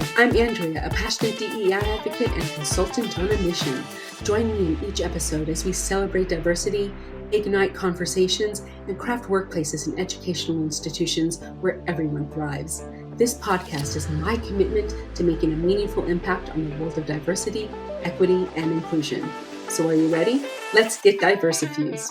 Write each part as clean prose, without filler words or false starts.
I'm Andrea, a passionate DEI advocate and consultant on a mission. Join me in each episode as we celebrate diversity, ignite conversations, and craft workplaces and educational institutions where everyone thrives. This podcast is my commitment to making a meaningful impact on the world of diversity, equity, and inclusion. So are you ready? Let's get Diversifused.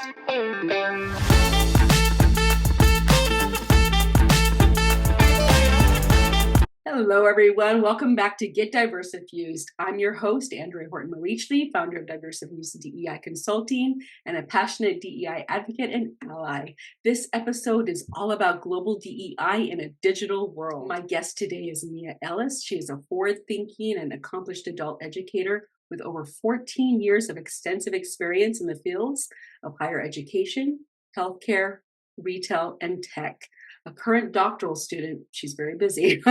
Hello, everyone. Welcome back to Get Diversifused. I'm your host, Andrea Horton-Mericli, founder of Diversifused DEI Consulting and a passionate DEI advocate and ally. This episode is all about global DEI in a digital world. My guest today is Mia Ellis. She is a forward-thinking and accomplished adult educator with over 14 years of extensive experience in the fields of higher education, healthcare, retail, and tech. A current doctoral student, she's very busy.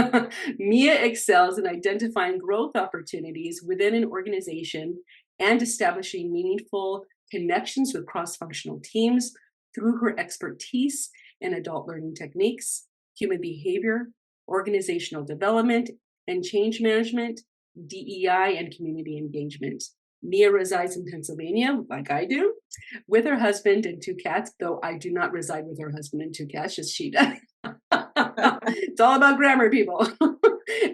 Mia excels in identifying growth opportunities within an organization and establishing meaningful connections with cross-functional teams through her expertise in adult learning techniques, human behavior, organizational development, and change management, DEI, and community engagement. Mia resides in Pennsylvania, like I do, with her husband and two cats, though I do not reside with her husband and two cats, just she does. It's all about grammar, people.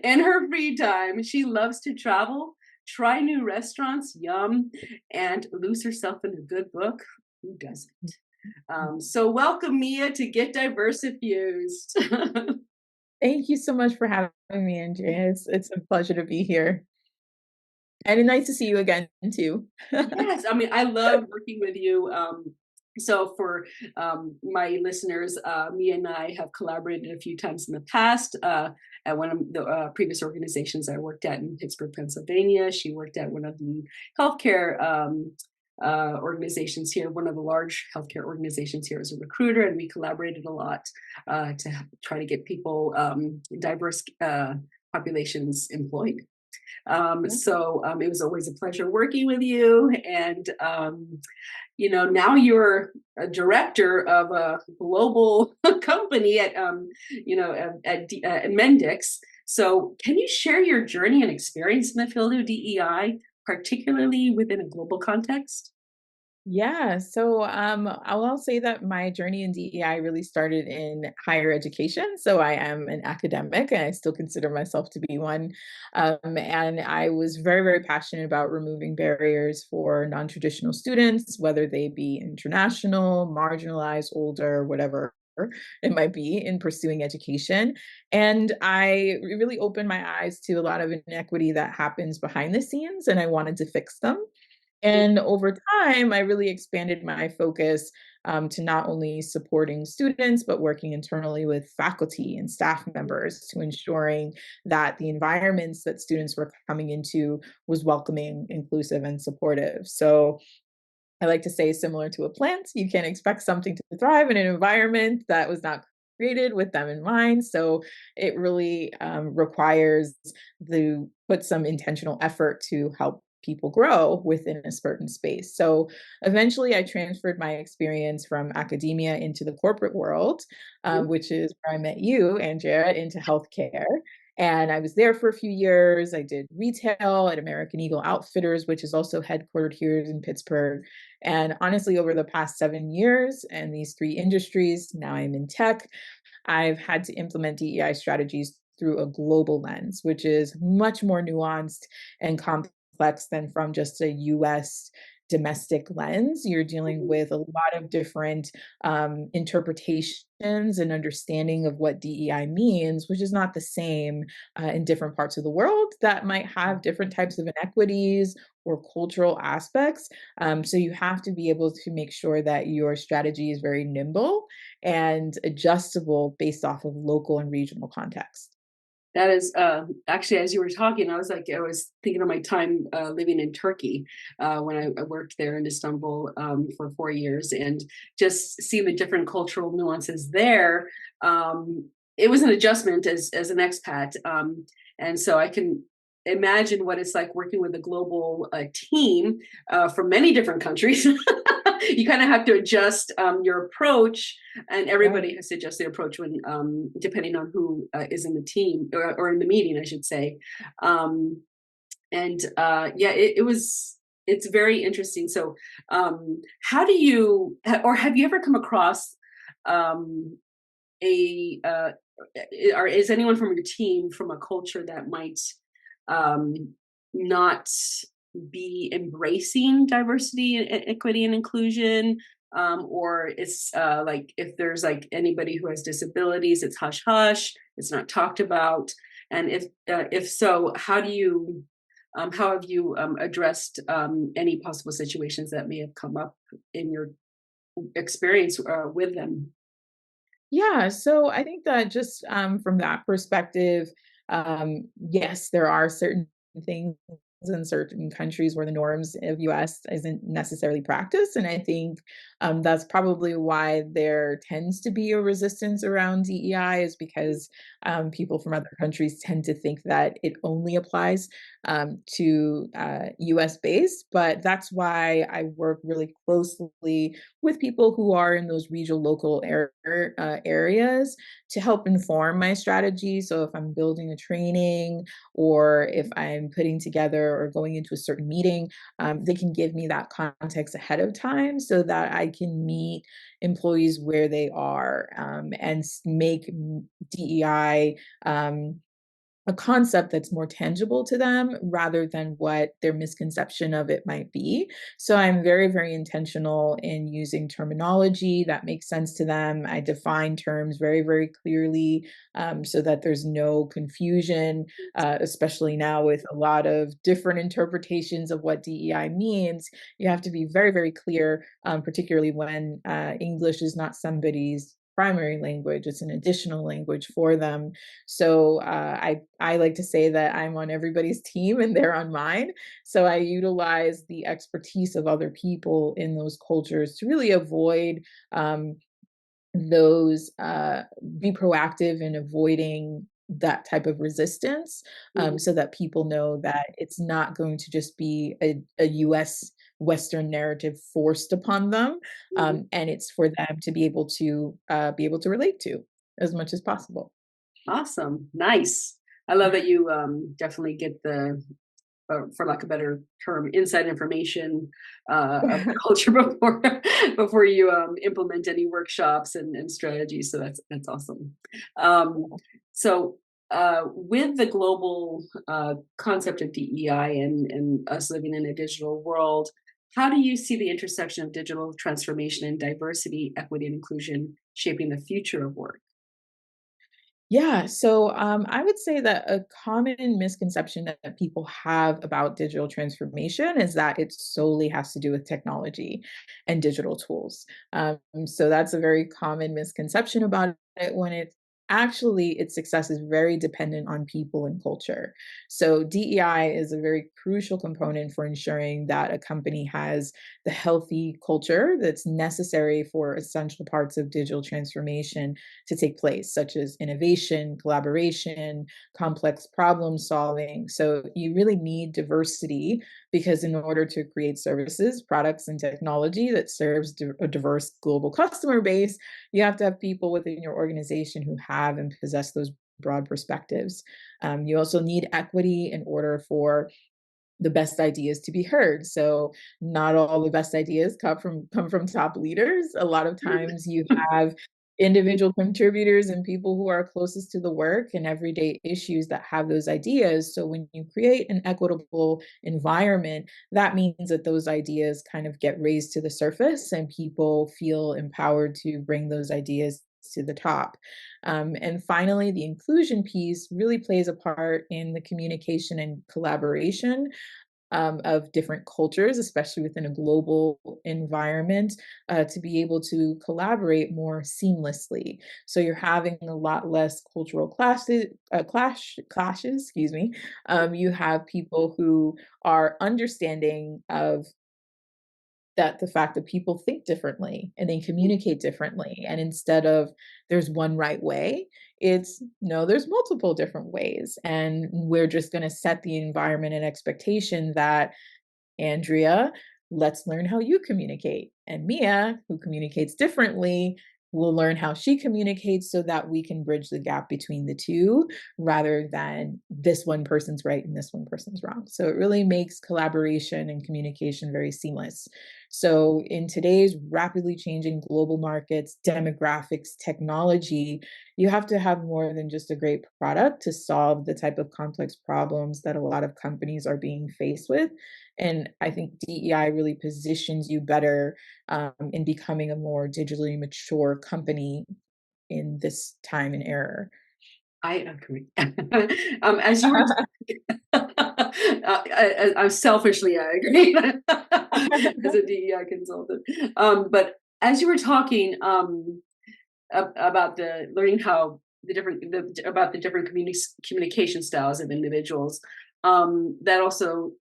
In her free time, she loves to travel, try new restaurants, yum, and lose herself in a good book. Who doesn't? So welcome, Mia, to Get Diversifused. Thank you so much for having me, Andrea. It's a pleasure to be here. And it's nice to see you again, too. Yes, I mean, I love working with you. So for my listeners, Mia and I have collaborated a few times in the past at one of the previous organizations I worked at in Pittsburgh, Pennsylvania. She worked at one of the healthcare organizations here, one of the large healthcare organizations here as a recruiter, and we collaborated a lot to try to get people, diverse populations employed. So it was always a pleasure working with you. And, now you're a director of a global company at Mendix. So can you share your journey and experience in the field of DEI, particularly within a global context? Yeah, so I'll say that my journey in DEI really started in higher education. So I am an academic, and I still consider myself to be one. And I was very, very passionate about removing barriers for non-traditional students, whether they be international, marginalized, older, whatever it might be in pursuing education. And I really opened my eyes to a lot of inequity that happens behind the scenes, and I wanted to fix them. And over time, I really expanded my focus to not only supporting students, but working internally with faculty and staff members to ensuring that the environments that students were coming into was welcoming, inclusive, and supportive. So I like to say, similar to a plant, you can't expect something to thrive in an environment that was not created with them in mind. So it really requires to put some intentional effort to help people grow within a certain space. So eventually I transferred my experience from academia into the corporate world, which is where I met you, Andrea, into healthcare. And I was there for a few years. I did retail at American Eagle Outfitters, which is also headquartered here in Pittsburgh. And honestly, over the past 7 years and these three industries, now I'm in tech, I've had to implement DEI strategies through a global lens, which is much more nuanced and complex than from just a US domestic lens. You're dealing with a lot of different interpretations and understanding of what DEI means, which is not the same in different parts of the world that might have different types of inequities or cultural aspects. So you have to be able to make sure that your strategy is very nimble and adjustable based off of local and regional context. That is actually, as you were talking, I was thinking of my time living in Turkey when I worked there in Istanbul for 4 years, and just seeing the different cultural nuances there. It was an adjustment as an expat, and so I can imagine what it's like working with a global team from many different countries you kind of have to adjust your approach, and Right. everybody has to adjust their approach when depending on who is in the team, or in the meeting, I should say. Um, and yeah, it was, it's very interesting. So how do you, or have you ever come across um, a or is anyone from your team from a culture that might um, not be embracing diversity and equity and inclusion, or it's like if there's like anybody who has disabilities, it's hush hush, it's not talked about, and if so, how do you how have you addressed any possible situations that may have come up in your experience with them? Yeah, so I think that just from that perspective, yes, there are certain things in certain countries where the norms of US isn't necessarily practiced. And I think that's probably why there tends to be a resistance around DEI, is because people from other countries tend to think that it only applies to US based. But that's why I work really closely with people who are in those regional local areas to help inform my strategy. So if I'm building a training, or if I'm putting together or going into a certain meeting, they can give me that context ahead of time so that I can meet employees where they are, and make DEI a concept that's more tangible to them rather than what their misconception of it might be. So I'm very, very intentional in using terminology that makes sense to them. I define terms very, very clearly, so that there's no confusion, especially now with a lot of different interpretations of what DEI means. You have to be very, very clear, particularly when English is not somebody's primary language, it's an additional language for them. So I like to say that I'm on everybody's team and they're on mine. So I utilize the expertise of other people in those cultures to really avoid um, those be proactive in avoiding that type of resistance, Mhm. so that people know that it's not going to just be a US Western narrative forced upon them, Mhm. and it's for them to be able to relate to as much as possible. Awesome. Nice. I love that you definitely get the, for lack of a better term, inside information of the culture before before you implement any workshops and strategies. So that's awesome. Um, so with the global concept of DEI and us living in a digital world, how do you see the intersection of digital transformation and diversity, equity, and inclusion shaping the future of work? Yeah, so I would say that a common misconception that people have about digital transformation is that it solely has to do with technology and digital tools. So that's a very common misconception about it, when it actually its success is very dependent on people and culture. So DEI is a very crucial component for ensuring that a company has the healthy culture that's necessary for essential parts of digital transformation to take place, such as innovation, collaboration, complex problem solving. So you really need diversity, because in order to create services, products, and technology that serves a diverse global customer base, you have to have people within your organization who have and possess those broad perspectives. You also need equity in order for the best ideas to be heard. So not all the best ideas come from top leaders. A lot of times you have individual contributors and people who are closest to the work and everyday issues that have those ideas. So when you create an equitable environment, that means that those ideas kind of get raised to the surface and people feel empowered to bring those ideas to the top. And finally, the inclusion piece really plays a part in the communication and collaboration of different cultures, especially within a global environment, to be able to collaborate more seamlessly. So you're having a lot less cultural clashes. Excuse me. You have people who are understanding of that the fact that people think differently and they communicate differently. And instead of there's one right way, it's no, there's multiple different ways. And we're just going to set the environment and expectation that, Andrea, let's learn how you communicate. And Mia, who communicates differently, will learn how she communicates so that we can bridge the gap between the two rather than this one person's right and this one person's wrong. So it really makes collaboration and communication very seamless. So in today's rapidly changing global markets, demographics, technology, you have to have more than just a great product to solve the type of complex problems that a lot of companies are being faced with. And I think DEI really positions you better in becoming a more digitally mature company in this time and era. I agree. As you were I selfishly, I agree as a DEI consultant. But as you were talking about the learning how about the different communication styles of individuals, that also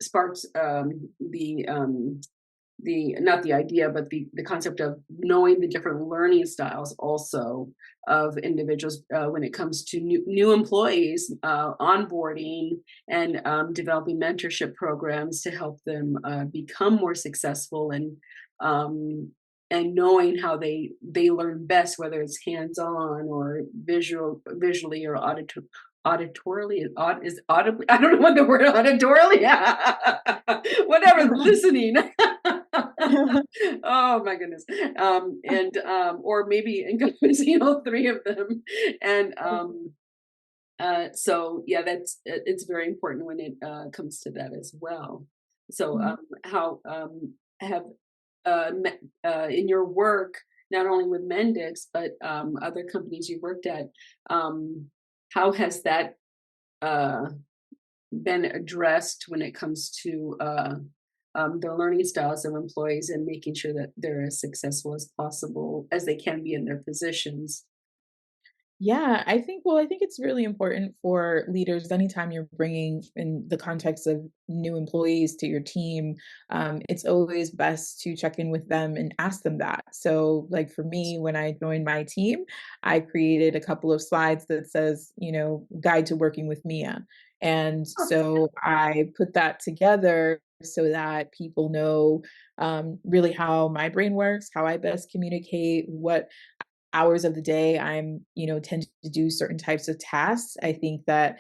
sparks the not the idea, but the concept of knowing the different learning styles also of individuals when it comes to new employees, onboarding and developing mentorship programs to help them become more successful and knowing how they learn best, whether it's hands-on or visually or auditorily is audibly. I don't know what the word auditorily. Whatever, listening. Oh my goodness. And or maybe encompassing all three of them. And so yeah, it's very important when it comes to that as well. So Mhm. how have in your work, not only with Mendix, but other companies you worked at, how has that uh, been addressed when it comes to the learning styles of employees and making sure that they're as successful as possible as they can be in their positions? Yeah, I think it's really important for leaders anytime you're bringing in the context of new employees to your team. It's always best to check in with them and ask them that. So, like for me, when I joined my team, I created a couple of slides that says, guide to working with Mia. And Oh, so I put that together so that people know really how my brain works, how I best communicate, what hours of the day tend to do certain types of tasks. I think that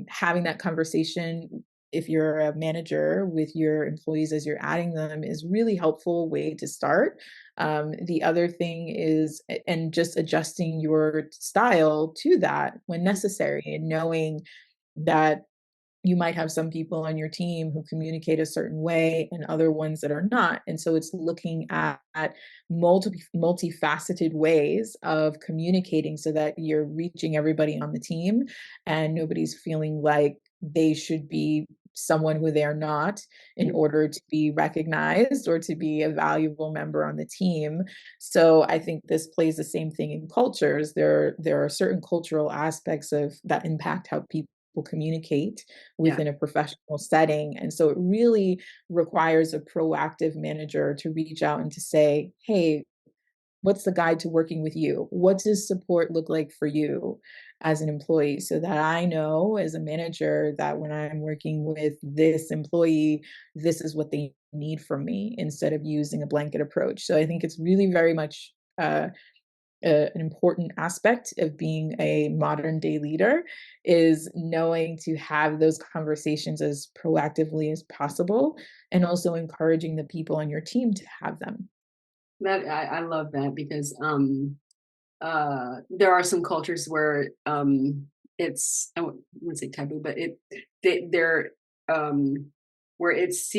having that conversation, if you're a manager with your employees as you're adding them, is really helpful way to start. The other thing is, and just adjusting your style to that when necessary, and knowing that you might have some people on your team who communicate a certain way and other ones that are not. And so it's looking at multifaceted ways of communicating so that you're reaching everybody on the team and nobody's feeling like they should be someone who they are not in yeah, order to be recognized or to be a valuable member on the team. So I think this plays the same thing in cultures. There are certain cultural aspects of that impact how people communicate yeah, within a professional setting. And so it really requires a proactive manager to reach out and to say, hey, what's the guide to working with you? What does support look like for you as an employee? So that I know as a manager that when I'm working with this employee, this is what they need from me instead of using a blanket approach. So I think it's really very much an important aspect of being a modern day leader is knowing to have those conversations as proactively as possible and also encouraging the people on your team to have them. that I love that because there are some cultures where it's wouldn't say taboo, but they're where it's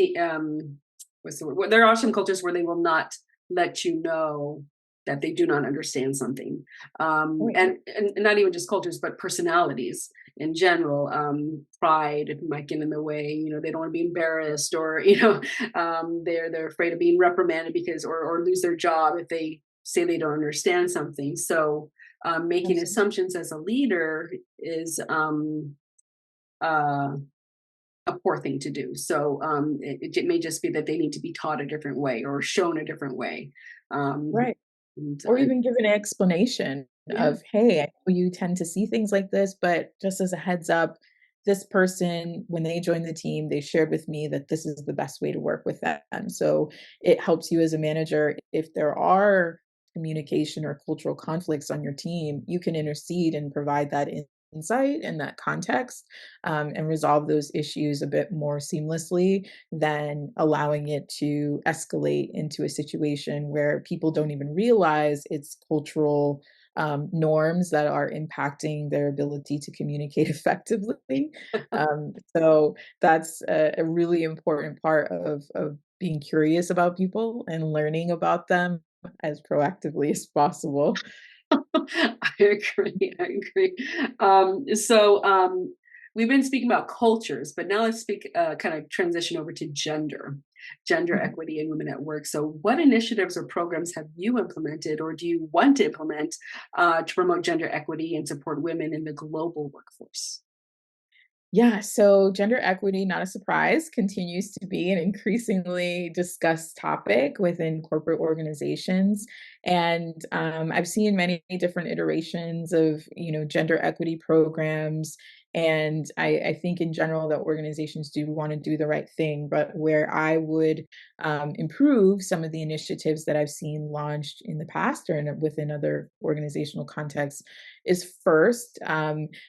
what's the word? Well, there are some cultures where they will not let you know that they do not understand something, Right. and not even just cultures, but personalities in general. Pride might get in the way. They don't want to be embarrassed, or they're afraid of being reprimanded because or lose their job if they say they don't understand something. So making Absolutely. assumptions as a leader is uh, a poor thing to do. So it may just be that they need to be taught a different way or shown a different way. Um, Right. and, Or even give an explanation yeah, of, hey, I know you tend to see things like this, but just as a heads up, this person, when they joined the team, they shared with me that this is the best way to work with them. So it helps you as a manager. If there are communication or cultural conflicts on your team, you can intercede and provide that insight and that context, and resolve those issues a bit more seamlessly than allowing it to escalate into a situation where people don't even realize it's cultural norms that are impacting their ability to communicate effectively. So that's a really important part of being curious about people and learning about them as proactively as possible. I agree. I agree. We've been speaking about cultures, but now let's speak, kind of transition over to gender Mhm. equity and women at work. So, what initiatives or programs have you implemented, or do you want to implement, to promote gender equity and support women in the global workforce? Yeah, so gender equity, not a surprise, continues to be an increasingly discussed topic within corporate organizations. And I've seen many different iterations of, gender equity programs. And I think in general that organizations do want to do the right thing. But where I would improve some of the initiatives that I've seen launched in the past or within other organizational contexts is first,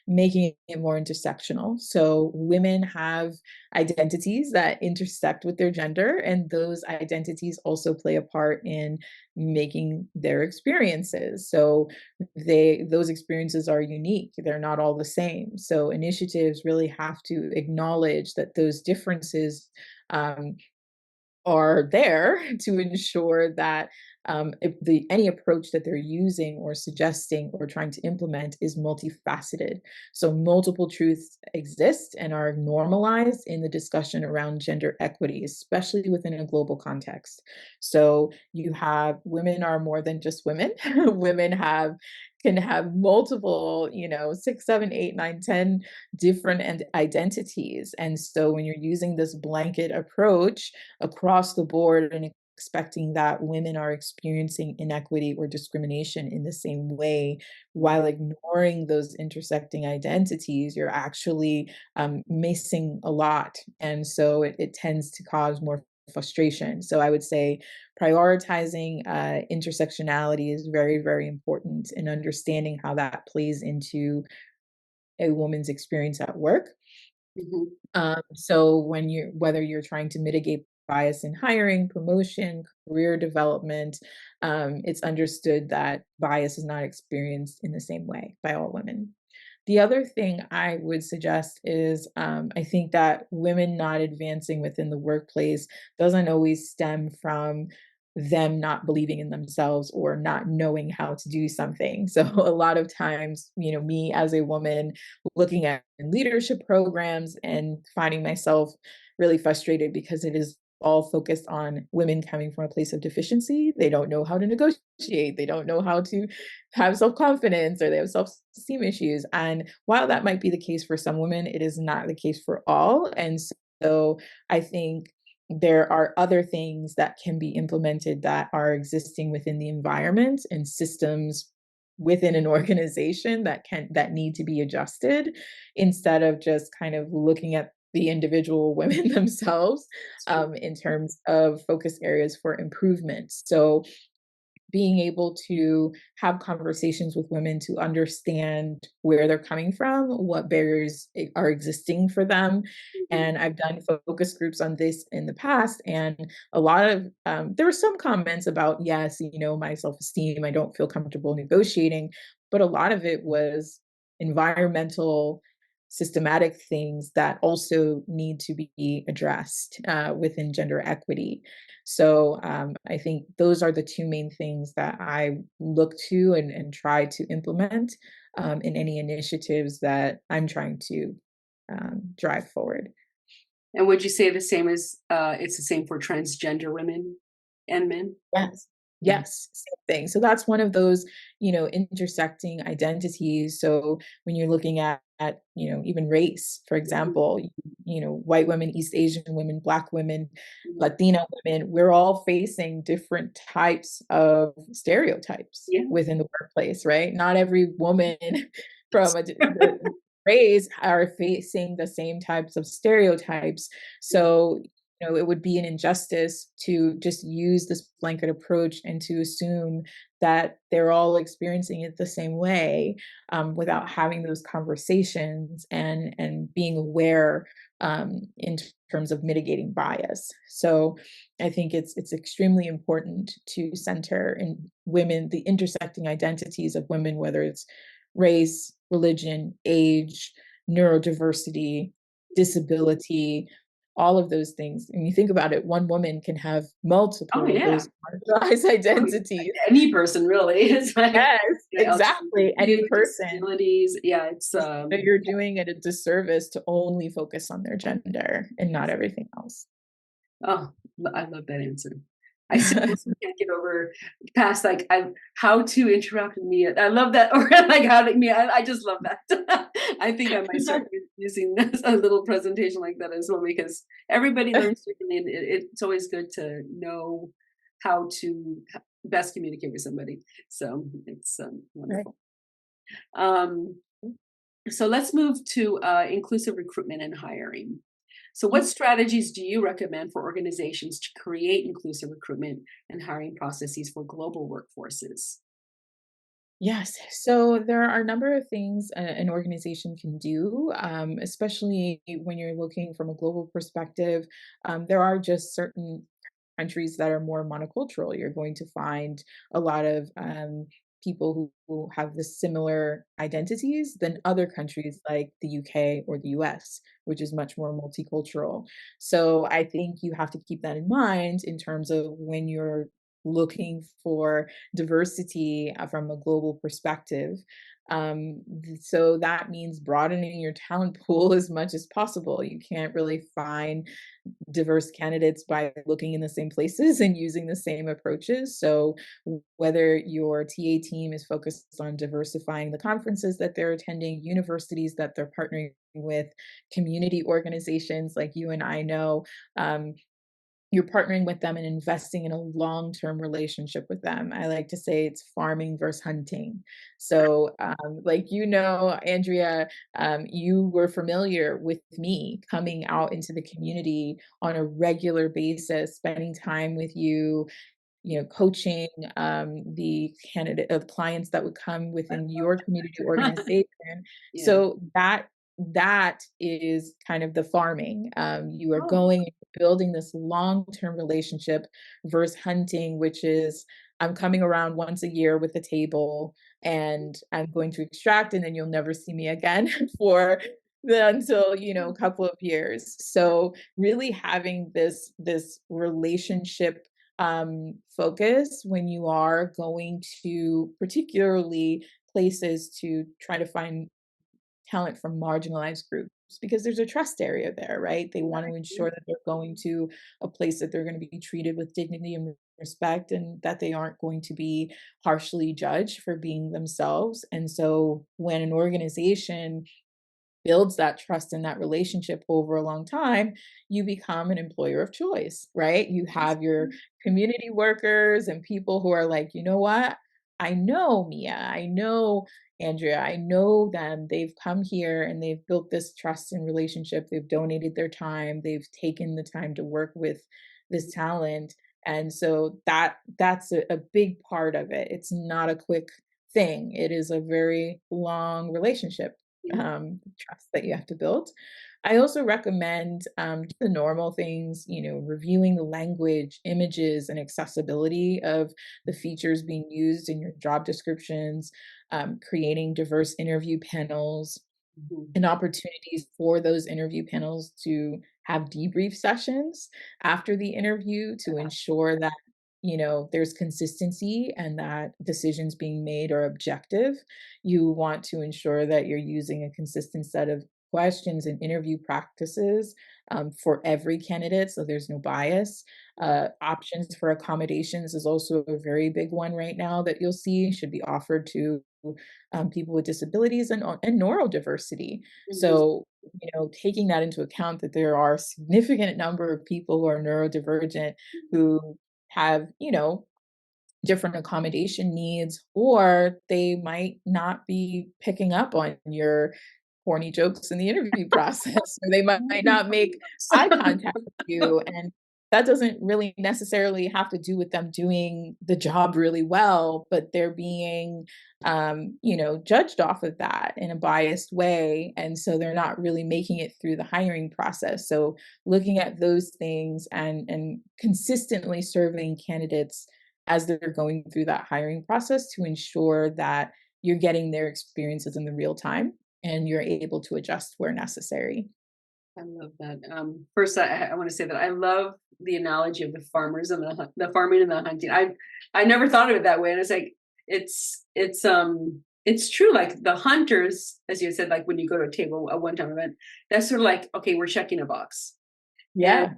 making it more intersectional. So women have identities that intersect with their gender, and those identities also play a part in making their experiences. So those experiences are unique. They're not all the same. So initiatives really have to acknowledge that those differences um, are there to ensure that if any approach that they're using or suggesting or trying to implement is multifaceted. So multiple truths exist and are normalized in the discussion around gender equity, especially within a global context. So you have women are more than just women. Women can have multiple, 6, 7, 8, 9, 10 different identities. And so when you're using this blanket approach across the board and expecting that women are experiencing inequity or discrimination in the same way while ignoring those intersecting identities, you're actually missing a lot. And so it tends to cause more frustration. So I would say prioritizing intersectionality is very, very important in understanding how that plays into a woman's experience at work. Mhm. So whether you're trying to mitigate bias in hiring, promotion, career development, it's understood that bias is not experienced in the same way by all women. The other thing I would suggest is I think that women not advancing within the workplace doesn't always stem from them not believing in themselves or not knowing how to do something. So a lot of times, me as a woman looking at leadership programs and finding myself really frustrated because it is all focused on women coming from a place of deficiency. They don't know how to negotiate. They don't know how to have self confidence, or they have self esteem issues. And while that might be the case for some women, it is not the case for all. And so I think there are other things that can be implemented that are existing within the environment and systems within an organization that need to be adjusted instead of just kind of looking at the individual women themselves It's true. in terms of focus areas for improvement. So being able to have conversations with women to understand where they're coming from, what barriers are existing for them. Mhm. And I've done focus groups on this in the past. And a lot of, there were some comments about, yes, my self esteem, I don't feel comfortable negotiating. But a lot of it was environmental, systematic things that also need to be addressed within gender equity. So I think those are the two main things that I look to and try to implement in any initiatives that I'm trying to drive forward. And would you say the same as, it's the same for transgender women and men? Yes. Mhm. Yes, same thing. So that's one of those, intersecting identities. So when you're looking at, even race, for Mhm. example, white women, East Asian women, Black women, Mhm. Latina women, we're all facing different types of stereotypes Yeah. within the workplace, right? Not every woman from race are facing the same types of stereotypes. So, it would be an injustice to just use this blanket approach and to assume that they're all experiencing it the same way, without having those conversations and being aware, in terms of mitigating bias. So I think it's extremely important to center in women the intersecting identities of women, whether it's race, religion, age, neurodiversity, disability, all of those things. And you think about it, one woman can have Oh multiple of yeah. those marginalized Oh, identities. any person really. It's like, Yes, exactly. Any LGBTQ, person. disabilities. Yeah, it's So you're doing it a disservice to only focus on their gender and not everything else. oh, I love that answer. I still can't get over past like how to interact with Mia. I love that, or like how to Mia. I just love that. I think I might start using a little presentation like that as well, because everybody learns differently, and it's always good to know how to best communicate with somebody. So it's Right. wonderful. Um, so let's move to inclusive recruitment and hiring. So, what strategies do you recommend for organizations to create inclusive recruitment and hiring processes for global workforces? Yes. So there are a number of things an organization can do, especially when you're looking from a global perspective. There are just certain countries that are more monocultural. You're going to find a lot of people who have the similar identities than other countries like the UK or the US, which is much more multicultural. So I think you have to keep that in mind in terms of when you're looking for diversity from a global perspective. So that means broadening your talent pool as much as possible. You can't really find diverse candidates by looking in the same places and using the same approaches. So whether your TA team is focused on diversifying the conferences that they're attending, universities that they're partnering with, community organizations like you and I know, you're partnering with them and investing in a long-term relationship with them. I like to say it's farming versus hunting. So, Andrea, you were familiar with me coming out into the community on a regular basis, spending time with you, coaching the candidate of clients that would come within your community organization. Yeah. So that is kind of the farming. You are Oh, going and building this long-term relationship versus hunting, which is I'm coming around once a year with a table and I'm going to extract and then you'll never see me again for until a couple of years. So really having this relationship focus when you are going to particularly places to try to find talent from marginalized groups because there's a trust area there, right? They want to ensure that they're going to a place that they're going to be treated with dignity and respect and that they aren't going to be harshly judged for being themselves. And so when an organization builds that trust and that relationship over a long time, you become an employer of choice, right? You have your community workers and people who are like, you know what? I know Mia, I know Andrea, I know them. They've come here and they've built this trust and relationship. They've donated their time. They've taken the time to work with this talent. And so that's a big part of it. It's not a quick thing. It is a very long relationship, yeah. trust that you have to build. I also recommend the normal things, reviewing the language, images, and accessibility of the features being used in your job descriptions, creating diverse interview panels, Mhm. and opportunities for those interview panels to have debrief sessions after the interview to ensure that there's consistency and that decisions being made are objective. You want to ensure that you're using a consistent set of questions and interview practices for every candidate so there's no bias. Options for accommodations is also a very big one right now that you'll see should be offered to people with disabilities and neurodiversity. Mhm. So, taking that into account that there are a significant number of people who are neurodivergent who have, different accommodation needs, or they might not be picking up on your corny jokes in the interview process, or they might not make eye contact with you. And that doesn't really necessarily have to do with them doing the job really well, but they're being, judged off of that in a biased way. And so they're not really making it through the hiring process. So looking at those things and consistently surveying candidates as they're going through that hiring process to ensure that you're getting their experiences in the real time and you're able to adjust where necessary. I love that. First, I want to say that I love the analogy of the farmers and the farming and the hunting. I never thought of it that way, and it's like it's true. Like the hunters, as you said, like when you go to a table, a one-time event, that's sort of like, okay, we're checking a box, and Yeah.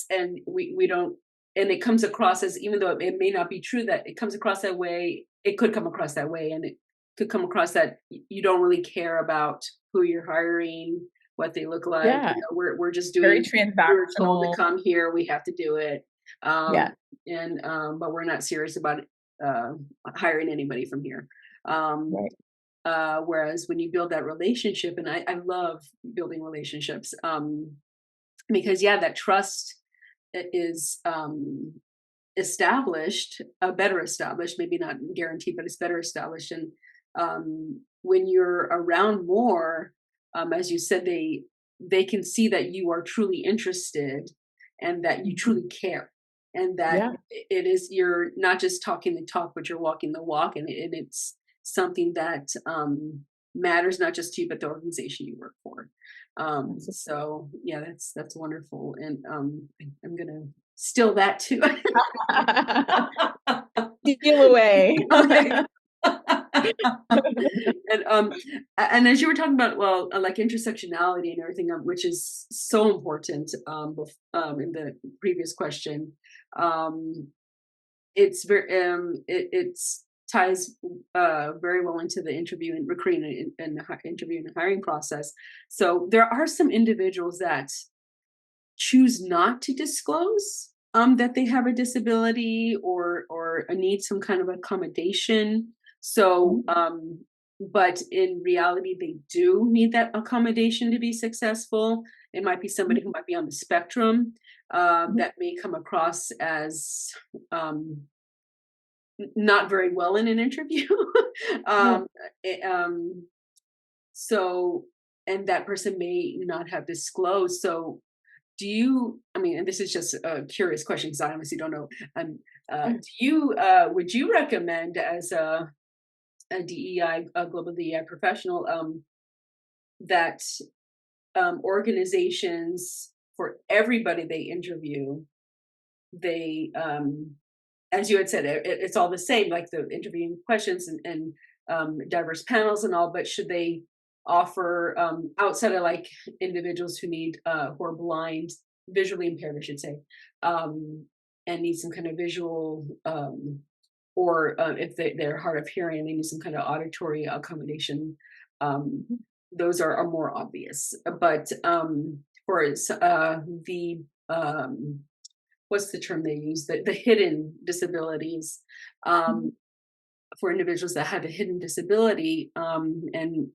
and we don't, and it comes across as, even though it may not be true, that it comes across that way. It could come across that way, and it could come across that you don't really care about who you're hiring, what they look like. Yeah. We're just Very doing. We were told to transactional. come here. We have to do it. Um, Yeah. and but we're not serious about uh, hiring anybody from here. Um, Right. whereas when you build that relationship, and I love building relationships, because yeah, that trust is established, better established, maybe not guaranteed, but it's better established. And when you're around more, as you said, they can see that you are truly interested and that you Mhm. truly care, and that Yeah. it is, you're not just talking the talk, but you're walking the walk, and it's something that matters not just to you, but the organization you work for. So yeah, that's wonderful, and I'm gonna steal that too. Steal away. Okay. And and as you were talking about, well, like intersectionality and everything, which is so important, in the previous question, um, it's very it's ties very well into the interview and recruiting and interview and hiring process. So there are some individuals that choose not to disclose that they have a disability or need some kind of accommodation. So, Mhm. but in reality, they do need that accommodation to be successful. It might be somebody who might be on the spectrum, Mhm. that may come across as um, not very well in an interview. Yeah. um, eh, um, so, and that person may not have disclosed. So, do you, I mean, and this is just a curious question because I honestly don't know. Do you, would you recommend, as a DEI, a global DEI professional, that organizations, for everybody they interview, they, as you had said, it's all the same, like the interviewing questions and diverse panels and all, but should they offer, outside of like individuals who need, who are blind, visually impaired, I should say, um, and need some kind of visual, or if they're hard of hearing and they need some kind of auditory accommodation, um, those are more obvious. But for the what's the term they use, the hidden disabilities, Mhm. um, for individuals that have a hidden disability, and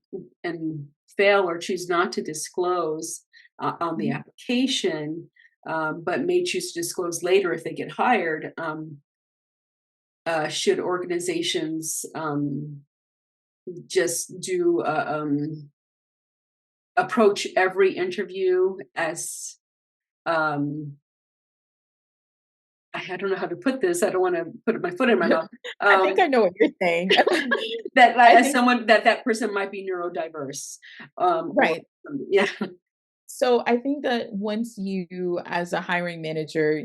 fail or choose not to disclose on the Mhm. application, but may choose to disclose later if they get hired. Should organizations just do approach every interview as, um, I don't know how to put this. I don't want to put my foot in my mouth. I think Um, I know what you're saying. that like, I as think someone that person might be neurodiverse, or right. yeah. So I think that once you, as a hiring manager,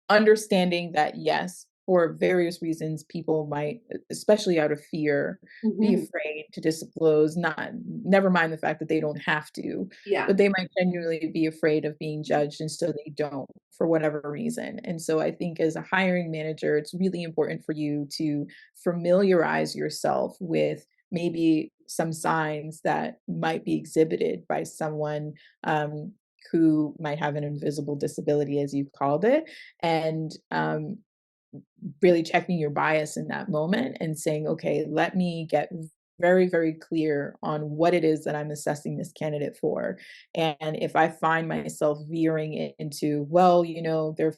understanding that yes, for various reasons, people might, especially out of fear, be Mhm. afraid to disclose, not never mind the fact that they don't have to, Yeah. but they might genuinely be afraid of being judged, and so they don't for whatever reason. And so I think as a hiring manager, it's really important for you to familiarize yourself with maybe some signs that might be exhibited by someone um, who might have an invisible disability, as you called it, and really checking your bias in that moment and saying, okay, let me get very, very clear on what it is that I'm assessing this candidate for. And if I find myself veering into, well, their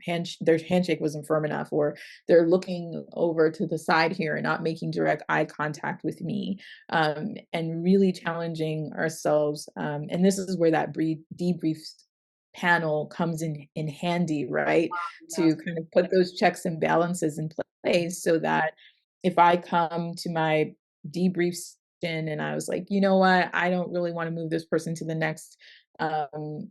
handshake wasn't firm enough, or they're looking over to the side here and not making direct eye contact with me, and really challenging ourselves. And this is where that debrief panel comes in handy, right? Yes. To kind of put those checks and balances in place so that if I come to my debrief session and I was like, you know what, I don't really want to move this person um,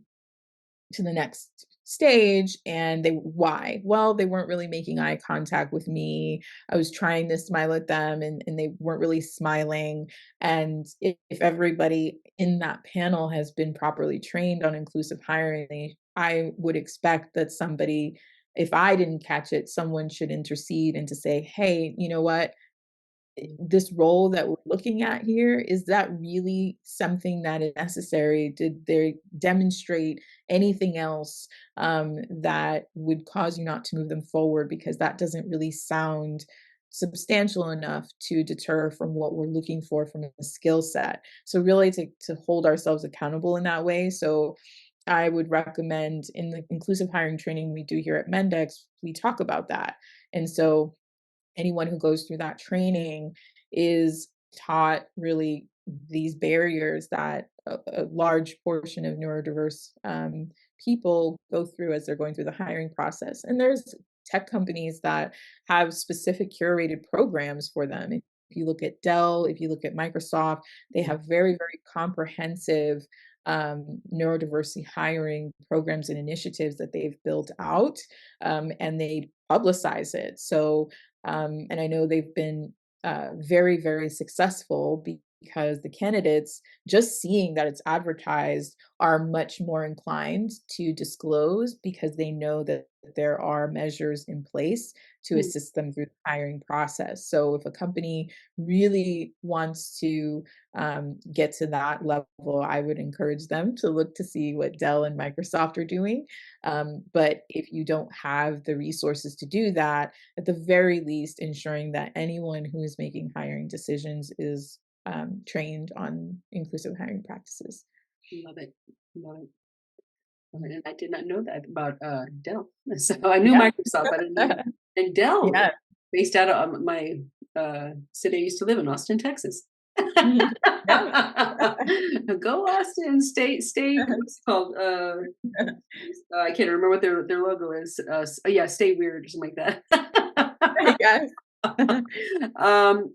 to the next stage. And why? Well, they weren't really making eye contact with me. I was trying to smile at them, and they weren't really smiling. And if everybody in that panel has been properly trained on inclusive hiring, I would expect that somebody, if I didn't catch it, someone should intercede and to say, hey, you know what, this role that we're looking at here, is that really something that is necessary? Did they demonstrate anything else that would cause you not to move them forward? Because that doesn't really sound substantial enough to deter from what we're looking for from a skill set. So really to hold ourselves accountable in that way. So I would recommend, in the inclusive hiring training we do here at Mendix, we talk about that. And so anyone who goes through that training is taught really these barriers that a large portion of neurodiverse people go through as they're going through the hiring process. And there's tech companies that have specific curated programs for them. If you look at Dell, if you look at Microsoft, they have very, very comprehensive neurodiversity hiring programs and initiatives that they've built out, and they publicize it. So and I know they've been very, very successful because the candidates, just seeing that it's advertised, are much more inclined to disclose because they know that there are measures in place to Mm, assist them through the hiring process. So if a company really wants to get to that level, I would encourage them to look to see what Dell and Microsoft are doing. But if you don't have the resources to do that, at the very least, ensuring that anyone who is making hiring decisions is trained on inclusive hiring practices. love it. Love it. Love it. And I did not know that about Dell. So I knew Yeah. Microsoft, I didn't know. And Dell, Yeah. based out of my city I used to live in, Austin, Texas. Mhm. Yeah. Go Austin, stay. What's it called? I can't remember what their logo is. Yeah, stay weird or something like that. Yes.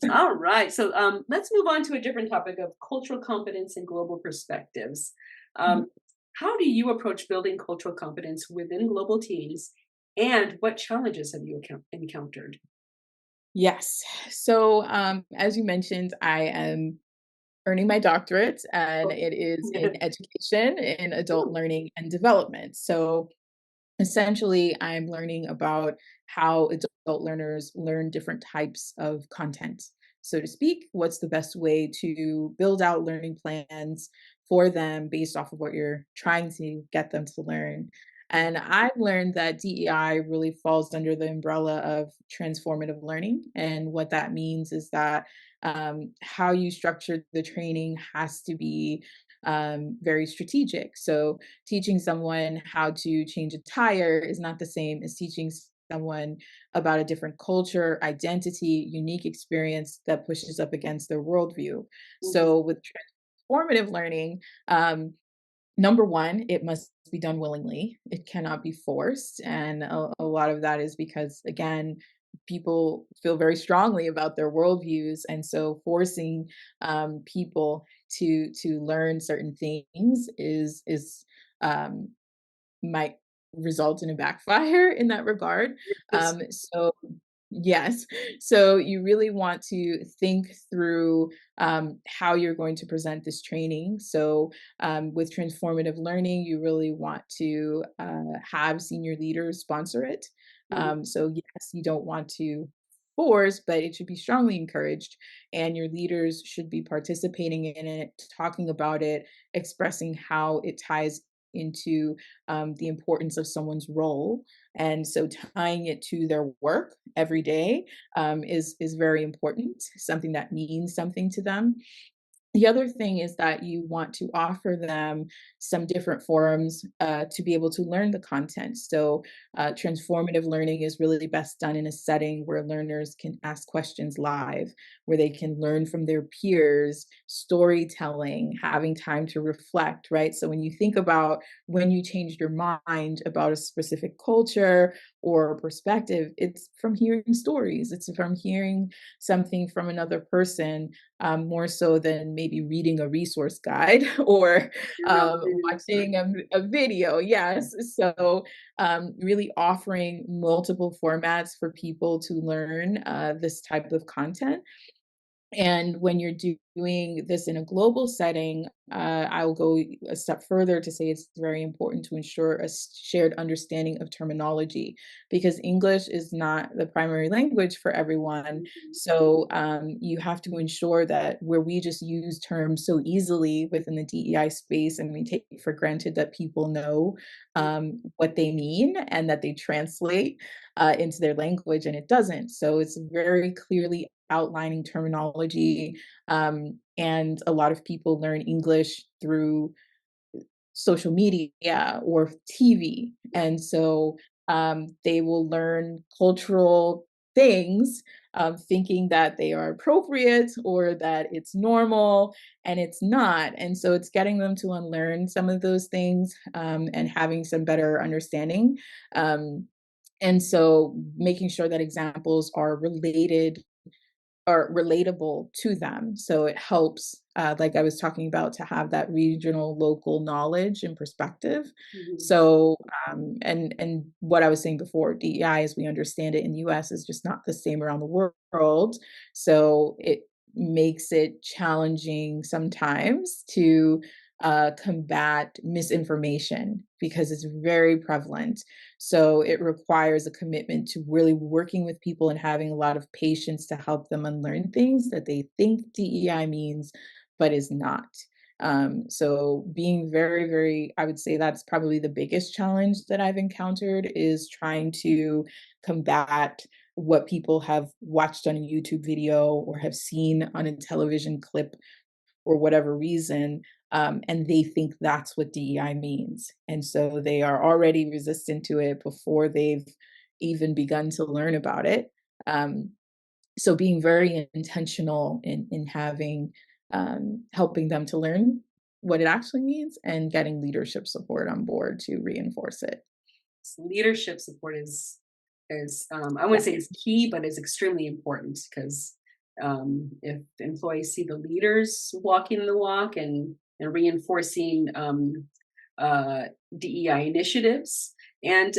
All right. So let's move on to a different topic of cultural competence and global perspectives. Mhm. Um, how do you approach building cultural competence within global teams, and what challenges have you encountered? Yes. So, as you mentioned, I am earning my doctorate, and Oh, it is in education, in adult ooh, learning and development. So, essentially, I'm learning about how adult learners learn different types of content, so to speak. What's the best way to build out learning plans for them based off of what you're trying to get them to learn? And I've learned that DEI really falls under the umbrella of transformative learning. And what that means is that how you structure the training has to be very strategic. So, teaching someone how to change a tire is not the same as teaching someone about a different culture, identity, unique experience that pushes up against their worldview. mhm, So, with transformative learning, number one, it must be done willingly. It cannot be forced. And a lot of that is because, again, people feel very strongly about their worldviews. And so forcing people to learn certain things is um, might result in a backfire in that regard. yes, So yes, so you really want to think through how you're going to present this training. So with transformative learning, you really want to have senior leaders sponsor it. mhm, So yes, you don't want to force, but it should be strongly encouraged, and your leaders should be participating in it, talking about it, expressing how it ties into the importance of someone's role. And so tying it to their work every day is very important, something that means something to them. The other thing is that you want to offer them some different forums to be able to learn the content. So, transformative learning is really best done in a setting where learners can ask questions live, where they can learn from their peers, storytelling, having time to reflect, right? So, when you think about when you changed your mind about a specific culture or perspective, it's from hearing stories, it's from hearing something from another person, more so than maybe reading a resource guide or You're real good. watching a video. Yes. So, really offering multiple formats for people to learn this type of content. And when you're doing this in a global setting, I'll go a step further to say it's very important to ensure a shared understanding of terminology because English is not the primary language for everyone. So you have to ensure that where we just use terms so easily within the DEI space and we take for granted that people know what they mean and that they translate into their language, and it doesn't. So it's very clearly outlining terminology. And a lot of people learn English through social media or TV. And so they will learn cultural things thinking that they are appropriate or that it's normal, and it's not. And so it's getting them to unlearn some of those things and having some better understanding. And so making sure that examples are related or relatable to them. So it helps, like I was talking about, to have that regional, local knowledge and perspective. Mhm. So, and what I was saying before, DEI, as we understand it in the U.S., is just not the same around the world. So it makes it challenging sometimes to combat misinformation because it's very prevalent. So it requires a commitment to really working with people and having a lot of patience to help them unlearn things that they think DEI means, but is not. So being very, very, I would say that's probably the biggest challenge that I've encountered is trying to combat what people have watched on a YouTube video or have seen on a television clip or whatever reason, and they think that's what DEI means. And so they are already resistant to it before they've even begun to learn about it. Um, so being very intentional in having helping them to learn what it actually means and getting leadership support on board to reinforce it. Leadership support is I Yeah. wouldn't say it's key, but it's extremely important because if employees see the leaders walking the walk and reinforcing uh, DEI initiatives and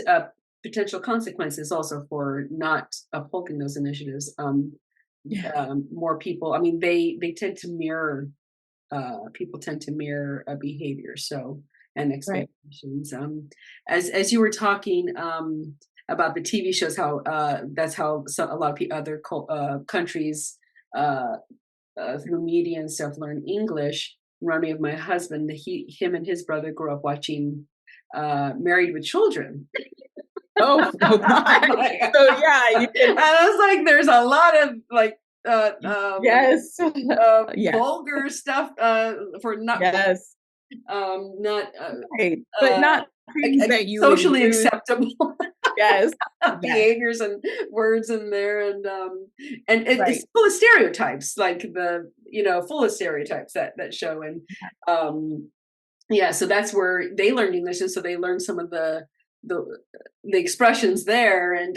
potential consequences also for not upholding those initiatives, Yeah. more people. I mean, they tend to mirror people tend to mirror a behavior and Right. expectations as you were talking about the TV shows how that's how a lot of other countries uh, through media and stuff learn English. Remind me of my husband. Him and his brother grew up watching Married with Children. Oh, oh God. Like, So yeah, you and can. I was like, there's a lot of like uh, um, Yes. Yeah. vulgar stuff for Yes. not Right, but uh, not things that you would socially use. acceptable Yes, yes, behaviors and words in there, and it's right. full of stereotypes, like full of stereotypes that show and um, yeah, so that's where they learned English, and so they learned some of the the expressions there, and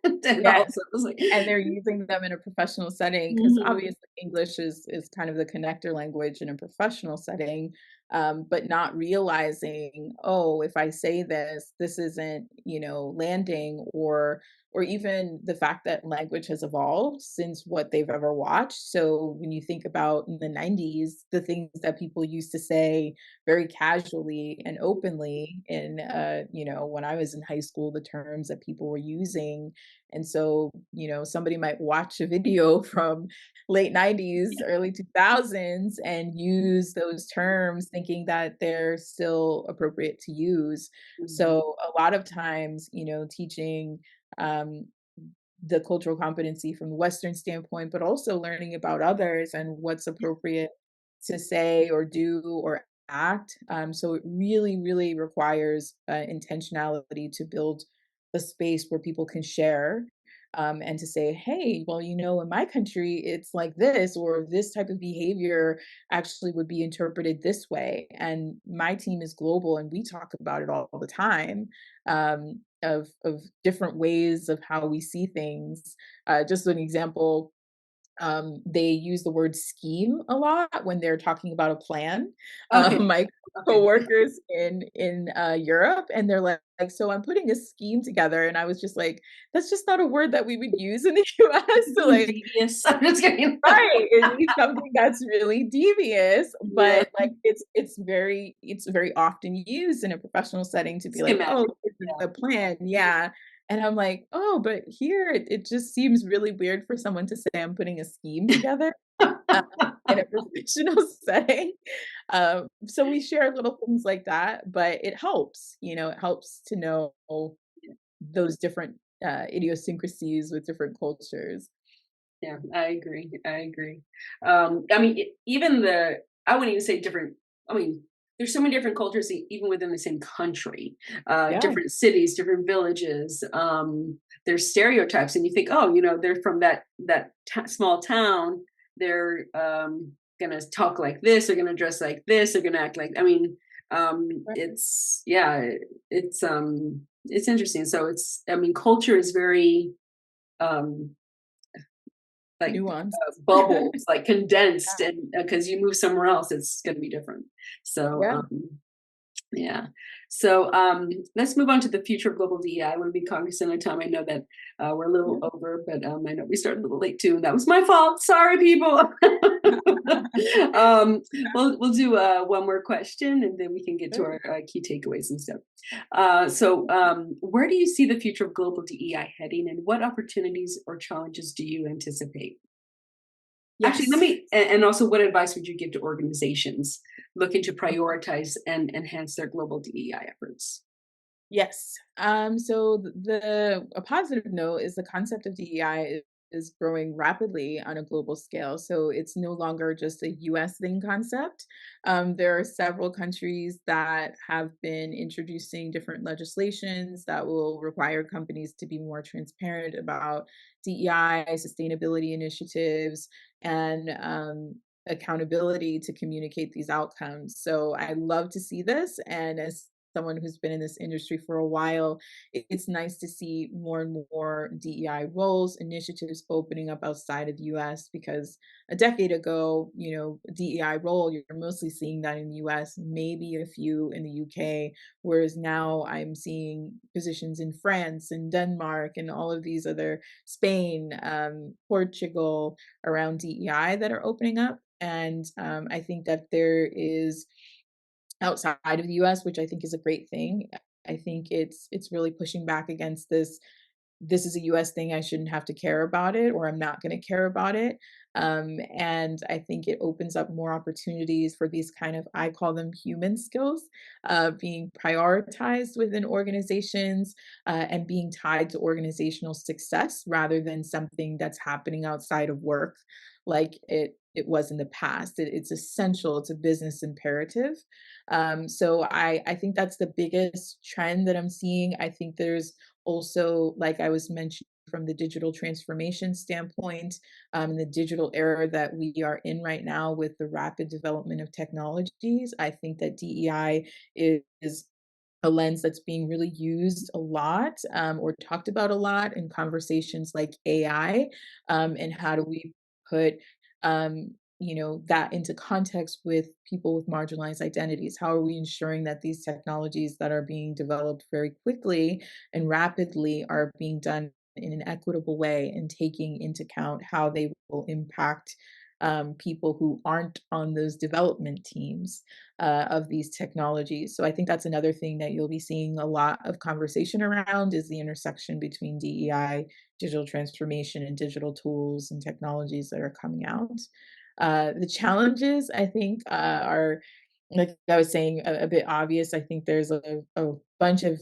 and Yes, also it was like, and they're using them in a professional setting because mhm, obviously English is kind of the connector language in a professional setting, but not realizing, oh, if I say this, this isn't, landing, or even the fact that language has evolved since what they've ever watched. So when you think about in the 90s, the things that people used to say very casually and openly in, when I was in high school, the terms that people were using. And so, somebody might watch a video from late 90s, early 2000s and use those terms thinking that they're still appropriate to use. Mhm. So a lot of times, teaching um, the cultural competency from the Western standpoint, but also learning about others and what's appropriate to say or do or act. So it really, really requires intentionality to build a space where people can share, and to say, hey, well, in my country, it's like this, or this type of behavior actually would be interpreted this way. And my team is global and we talk about it all the time, of different ways of how we see things. Just an example, they use the word scheme a lot when they're talking about a plan. Okay. My Okay. coworkers in Europe, and they're like, "So I'm putting a scheme together," and I was just like, "That's just not a word that we would use in the US." So Being like, devious. I'm just kidding. right, it is something that's really devious, Yeah. but, like, it's very often used in a professional setting to be like, "Oh, Schematic. this is the plan," yeah, and I'm like, "Oh, but here it just seems really weird for someone to say I'm putting a scheme together, um, in a professional setting." So we share little things like that, but it helps to know those different, idiosyncrasies with different cultures. Yeah, I agree. I agree. I mean, even I wouldn't even say different. I mean, there's so many different cultures even within the same country, Yeah, different cities, different villages. There's stereotypes, and you think, oh, they're from that small town. They're gonna talk like this. They're gonna dress like this. They're gonna act like. I mean, right, it's yeah, it's interesting. So I mean, culture is very um like nuance. bubbles, like condensed, and because you move somewhere else, it's going to be different. So, Yeah, yeah. So, let's move on to the future of global DEI. I want to be cognizant of time. I know that we're a little yeah. over, but I know we started a little late too, and that was my fault. Sorry, people. We'll do one more question, and then we can get to Sure. our key takeaways and stuff. Where do you see the future of global DEI heading, and what opportunities or challenges do you anticipate? Actually, let Yes. me, and also, what advice would you give to organizations looking to prioritize and enhance their global DEI efforts? Yes. So a positive note is the concept of DEI is growing rapidly on a global scale. So it's no longer just a US thing concept. There are several countries that have been introducing different legislations that will require companies to be more transparent about DEI, sustainability initiatives, and accountability to communicate these outcomes. So I love to see this. And as someone who's been in this industry for a while, it's nice to see more and more DEI roles, initiatives opening up outside of the US because a decade ago, DEI role, you're mostly seeing that in the US, maybe a few in the UK, whereas now I'm seeing positions in France and Denmark and all of these other, Spain, Portugal, around DEI that are opening up. And I think that there is outside of the US, which I think is a great thing. I think it's really pushing back against this is a US thing, I shouldn't have to care about it, or I'm not going to care about it. And I think it opens up more opportunities for these kind of, I call them human skills, being prioritized within organizations, and being tied to organizational success rather than something that's happening outside of work like it was in the past. It's essential, it's a business imperative. So I think that's the biggest trend that I'm seeing. I think there's also, like I was mentioning, from the digital transformation standpoint, the digital era that we are in right now with the rapid development of technologies, I think that DEI is a lens that's being really used a lot, or talked about a lot in conversations like AI, and how do we put that into context with people with marginalized identities? How are we ensuring that these technologies that are being developed very quickly and rapidly are being done in an equitable way and taking into account how they will impact people who aren't on those development teams of these technologies. So I think that's another thing that you'll be seeing a lot of conversation around is the intersection between DEI, digital transformation, and digital tools and technologies that are coming out. The challenges, I think, are, like I was saying, a bit obvious. I think there's a bunch of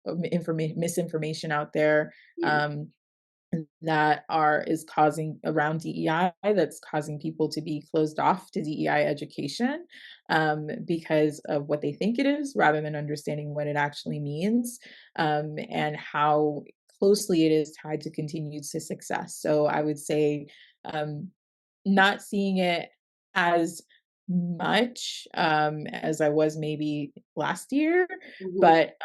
misinformation out there. Yeah. Um, that are is causing around DEI that's causing people to be closed off to DEI education because of what they think it is rather than understanding what it actually means and how closely it is tied to continued success. So I would say um, not seeing it as much as I was maybe last year, Mhm. but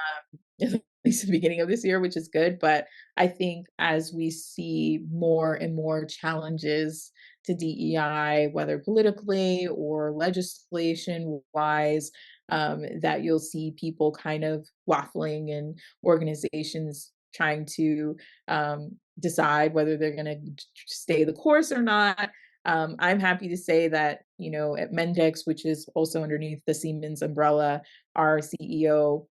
at least the beginning of this year, which is good. But I think as we see more and more challenges to DEI, whether politically or legislation wise, that you'll see people kind of waffling and organizations trying to decide whether they're going to stay the course or not. I'm happy to say that, you know, at Mendix, which is also underneath the Siemens umbrella, our CEO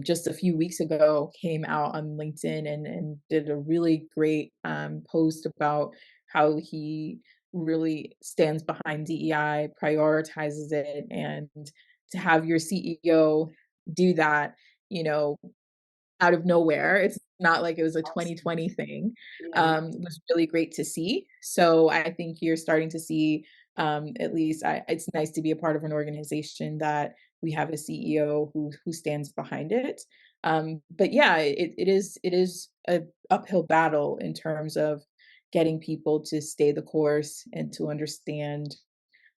just a few weeks ago came out on LinkedIn and did a really great post about how he really stands behind DEI, prioritizes it, and to have your CEO do that, you know, out of nowhere. It's not like it was a Awesome. 2020 thing. Yeah. Was really great to see. So I think you're starting to see, at least it's nice to be a part of an organization that we have a CEO who stands behind it. But yeah, it is a uphill battle in terms of getting people to stay the course and to understand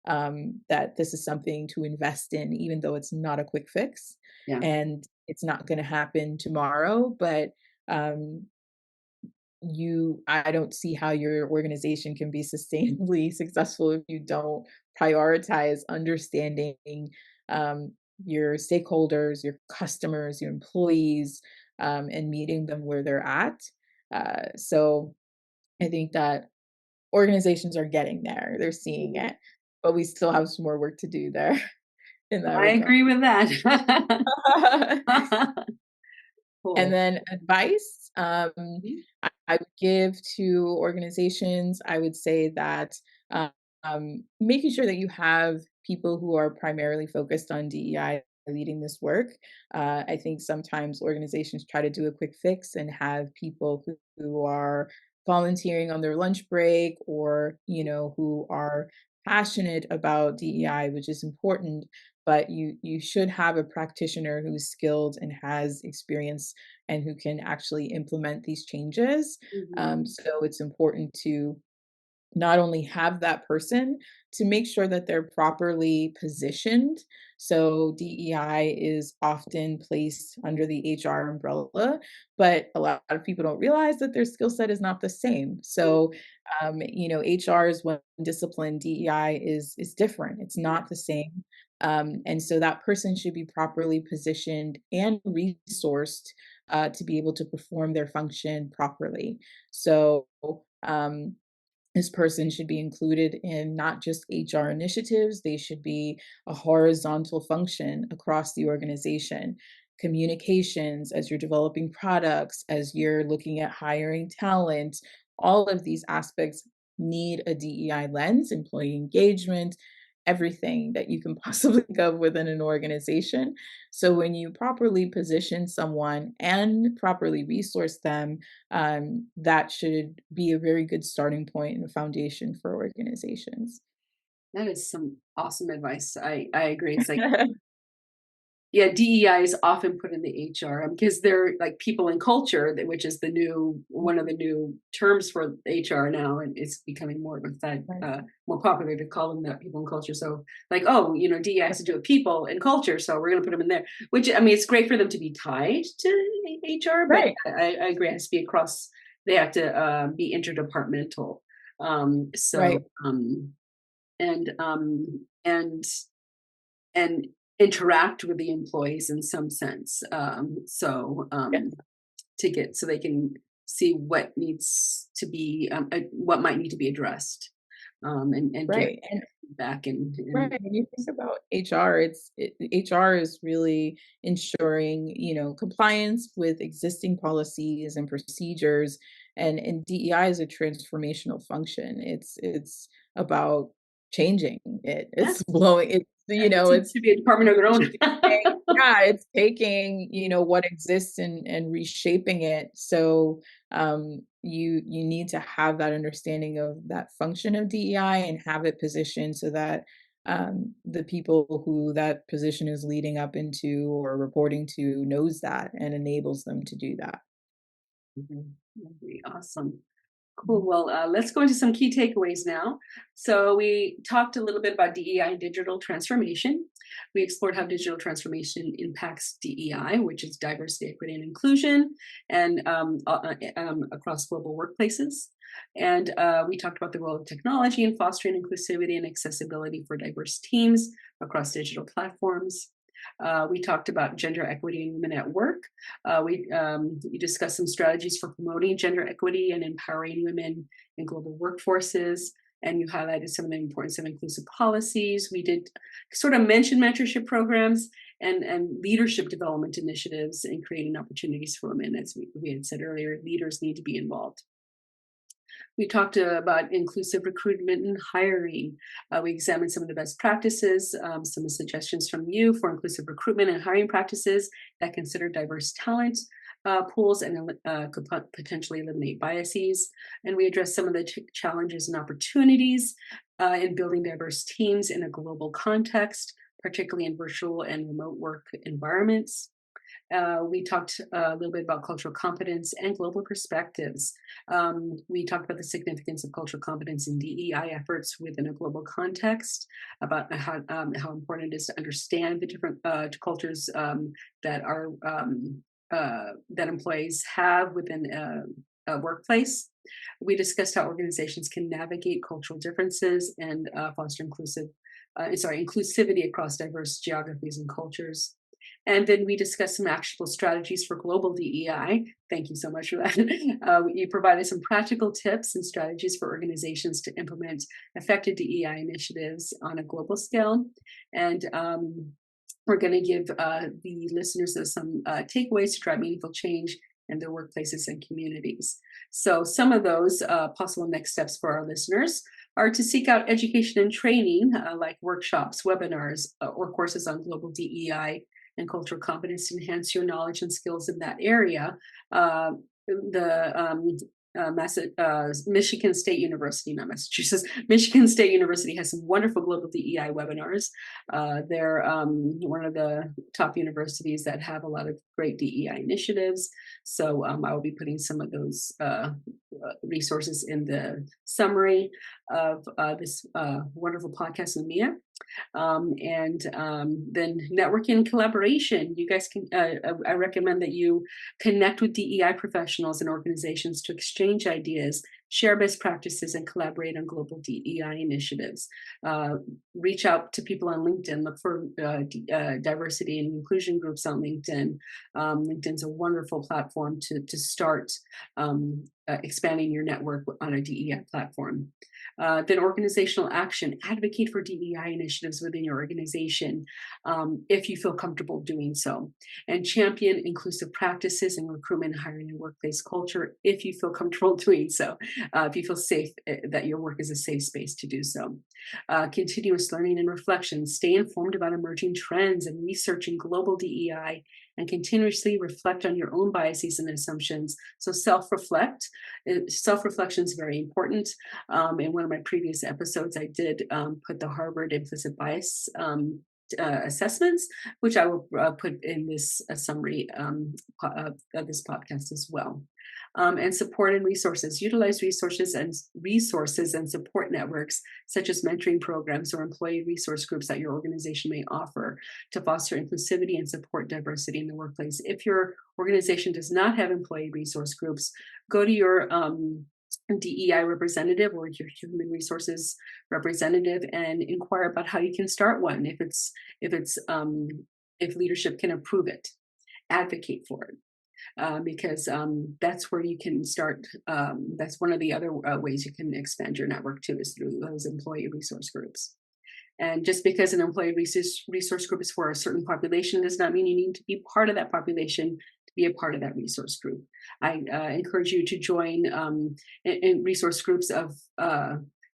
that this is something to invest in, even though it's not a quick fix Yeah. and it's not going to happen tomorrow. But um, I don't see how your organization can be sustainably successful if you don't prioritize understanding um, your stakeholders, your customers, your employees, and meeting them where they're at. So I think that organizations are getting there, they're seeing Mhm. it, but we still have some more work to do there in that I regard. agree with that. And Cool. then advice, Mhm. I would give to organizations, I would say that making sure that you have people who are primarily focused on DEI leading this work. I think sometimes organizations try to do a quick fix and have people who are volunteering on their lunch break or, you know, who are passionate about DEI, which is important, but you should have a practitioner who's skilled and has experience and who can actually implement these changes. Mhm. So it's important to not only have that person to make sure that they're properly positioned. So DEI is often placed under the HR umbrella, but a lot of people don't realize that their skill set is not the same. Yeah. So, you know, HR is one discipline, DEI is different. It's Yeah. not the same. And so that person should be properly positioned and resourced to be able to perform their function properly. So, um, this person should be included in not just HR initiatives, they should be a horizontal function across the organization. Communications, as you're developing products, as you're looking at hiring talent, all of these aspects need a DEI lens, employee engagement, everything that you can possibly think of within an organization. So when you properly position someone and properly resource them, that should be a very good starting point and a foundation for organizations. That is some awesome advice. I agree. It's like, yeah, DEI is often put in the HR because they're like people and culture, which is the new one of the new terms for HR now, and it's becoming more of that Right, more popular to call them that people and culture. So like, oh, you know, DEI has to do with people and culture, so we're going to put them in there. Which I mean, it's great for them to be tied to HR, but right, I agree, it has to be across. They have to be interdepartmental. Um, so right. um, and and interact with the employees in some sense. Yes, To get so they can see what needs to be, what might need to be addressed, and give Right. And feedback and right. When you think about HR, HR is really ensuring, compliance with existing policies and procedures, and DEI is a transformational function. It's about changing it. yeah, It's blowing it, it seems it's to be a department of their own. reshaping, yeah, it's taking, what exists and reshaping it. So you need to have that understanding of that function of DEI and have it positioned so that the people who that position is leading up into or reporting to knows that and enables them to do that. Mhm. That'd be awesome. Cool. Mhm. Well, let's go into some key takeaways now. So, we talked a little bit about DEI and digital transformation. We explored how digital transformation impacts DEI, which is diversity, equity, and inclusion, and across global workplaces. And we talked about the role of technology in fostering inclusivity and accessibility for diverse teams across digital platforms. We talked about gender equity and women at work. We discussed some strategies for promoting gender equity and empowering women in global workforces. And you highlighted some of the importance of inclusive policies. We did sort of mention mentorship programs and leadership development initiatives and creating opportunities for women. As we had said earlier, leaders need to be involved. We talked about inclusive recruitment and hiring. We examined some of the best practices, some suggestions from you for inclusive recruitment and hiring practices that consider diverse talent pools and could potentially eliminate biases. And we addressed some of the challenges and opportunities in building diverse teams in a global context, particularly in virtual and remote work environments. We talked a little bit about cultural competence and global perspectives. We talked about the significance of cultural competence in DEI efforts within a global context, about how important it is to understand the different cultures that are that employees have within a workplace. We discussed how organizations can navigate cultural differences and foster inclusivity across diverse geographies and cultures. And then we discussed some actionable strategies for global DEI. Thank you so much for that. You provided some practical tips and strategies for organizations to implement effective DEI initiatives on a global scale. And we're going to give the listeners some takeaways to drive meaningful change in their workplaces and communities. So, some of those possible next steps for our listeners are to seek out education and training like workshops, webinars, or courses on global DEI and cultural competence to enhance your knowledge and skills in that area. The Michigan State University, not Massachusetts, Michigan State University has some wonderful global DEI webinars. They're one of the top universities that have a lot of great DEI initiatives. So I will be putting some of those resources in the summary of this wonderful podcast with Mia. Then networking and collaboration. You guys can, I recommend that you connect with DEI professionals and organizations to exchange ideas, share best practices, and collaborate on global DEI initiatives. Reach out to people on LinkedIn, look for diversity and inclusion groups on LinkedIn. LinkedIn's a wonderful platform to start expanding your network on a DEI platform. Then organizational action, advocate for DEI initiatives within your organization if you feel comfortable doing so. And champion inclusive practices in recruitment, hiring, and workplace culture if you feel comfortable doing so. If you feel safe, that your work is a safe space to do so. Continuous learning and reflection, stay informed about emerging trends and research in global DEI and continuously reflect on your own biases and assumptions. So self-reflect. Self-reflection is very important. In one of my previous episodes, I did put the Harvard implicit bias assessments, which I will put in this summary of this podcast as well. And support and resources. Utilize resources and support networks such as mentoring programs or employee resource groups that your organization may offer to foster inclusivity and support diversity in the workplace. If your organization does not have employee resource groups, go to your DEI representative or your human resources representative and inquire about how you can start one if leadership can approve it. Advocate for it. because that's where you can start. That's one of the other ways you can expand your network too, is through those employee resource groups. And just because an employee resource group is for a certain population does not mean you need to be part of that population to be a part of that resource group. I encourage you to join in resource groups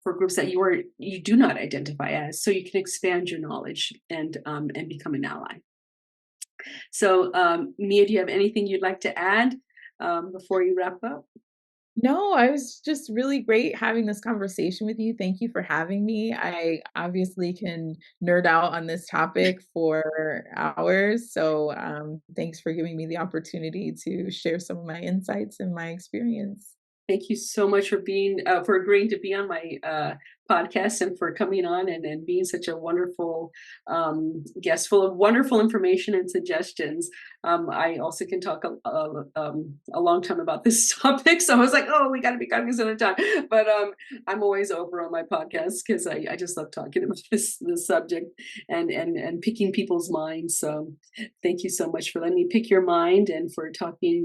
for groups that you do not identify as, so you can expand your knowledge and become an ally. So, Mia, do you have anything you'd like to add before you wrap up? No, I was just really great having this conversation with you. Thank you for having me. I obviously can nerd out on this topic for hours. So, thanks for giving me the opportunity to share some of my insights and my experience. Thank you so much for for agreeing to be on my podcast and for coming on and being such a wonderful guest full of wonderful information and suggestions. I also can talk a long time about this topic. So I was like, oh, we got to be cognizant of time. But I'm always over on my podcast because I just love talking about this subject and picking people's minds. So thank you so much for letting me pick your mind and for talking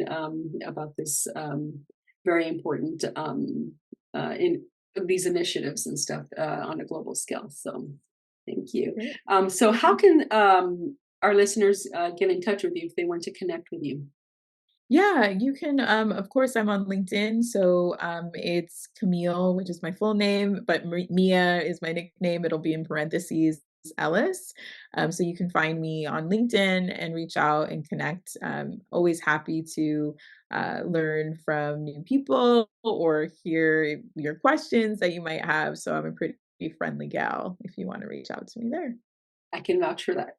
about this very important in these initiatives and stuff on a global scale. So thank you. Great. So how can our listeners get in touch with you if they want to connect with you? Yeah, you can, of course, I'm on LinkedIn. So it's Camille, which is my full name, but Mia is my nickname. It'll be in parentheses, Ellis. So you can find me on LinkedIn and reach out and connect. Always happy to learn from new people or hear your questions that you might have. So I'm a pretty friendly gal if you want to reach out to me there. I can vouch for that.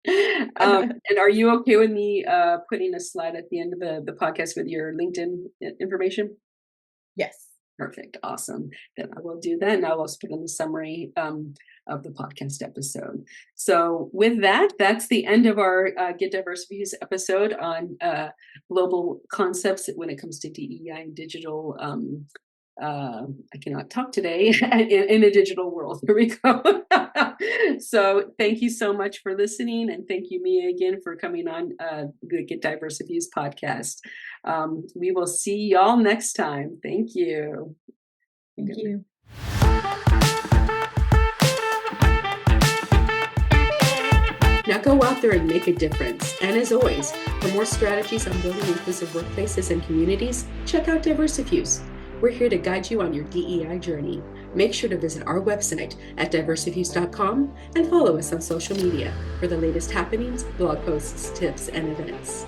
And are you okay with me putting a slide at the end of the podcast with your LinkedIn information? Yes. Perfect. Awesome. Then I will do that. And I'll also put in the summary of the podcast episode. So with that, that's the end of our Get Diversifused episode on global concepts when it comes to DEI and digital. I cannot talk today in a digital world. Here we go. So thank you so much for listening. And thank you, Mia, again, for coming on the Get Diversifused podcast. We will see y'all next time. Thank you. Thank you. Now go out there and make a difference. And as always, for more strategies on building inclusive workplaces and communities, check out Diversifuse. We're here to guide you on your DEI journey. Make sure to visit our website at diversifused.com and follow us on social media for the latest happenings, blog posts, tips, and events.